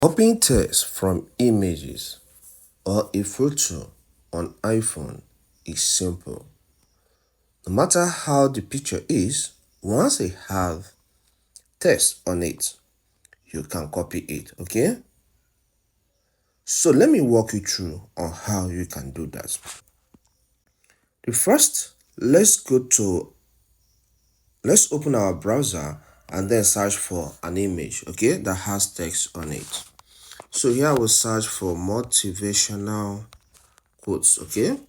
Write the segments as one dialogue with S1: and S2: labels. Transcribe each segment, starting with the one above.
S1: Copying text from images or a photo on iPhone is simple. No matter how the picture is, once you have text on it, you can copy it, okay? So let me walk you through on how you can do that. The first, let's open our browser and then search for an image, okay, that has text on it. So here I will search for motivational quotes, okay?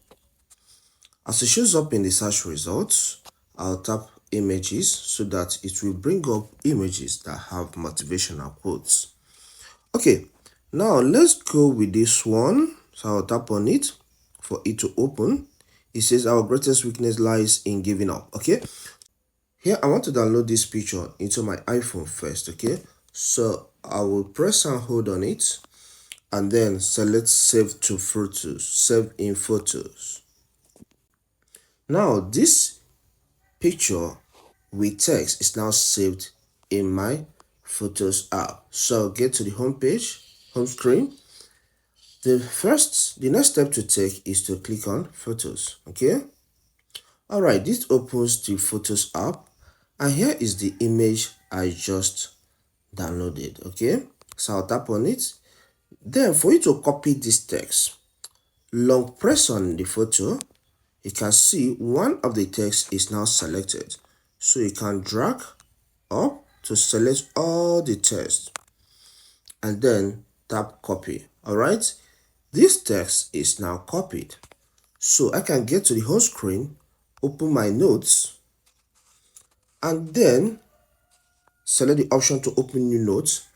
S1: As it shows up in the search results, I'll tap images so that it will bring up images that have motivational quotes. Okay, now let's go with this one. So I'll tap on it for it to open. It says our greatest weakness lies in giving up. Okay, here I want to download this picture into my iPhone first. Okay, so I will press and hold on it and then select save to photos, save in photos. Now this picture with text is now saved in my photos app. So I'll get to the home screen. The next step to take is to click on photos. Okay, all right, this opens the photos app and here is the image I just downloaded. Okay, so I'll tap on it. Then for you to copy this text, long press on the photo. You can see one of the text is now selected, so you can drag up to select all the text and then tap copy. All right, this text is now copied, so I can get to the home screen, open my notes and then select the option to open new notes,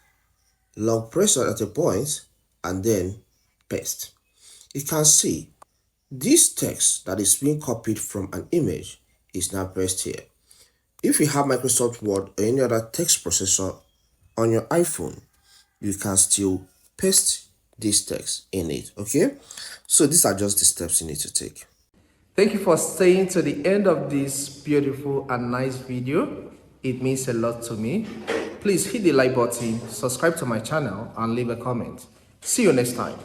S1: long press at a point and then paste. You can see this text that is being copied from an image is now pasted here. If you have Microsoft Word or any other text processor on your iPhone, you can still paste this text in it, okay? So these are just the steps you need to take.
S2: Thank you for staying to the end of this beautiful and nice video. It means a lot to me. Please hit the like button, subscribe to my channel, and leave a comment. See you next time.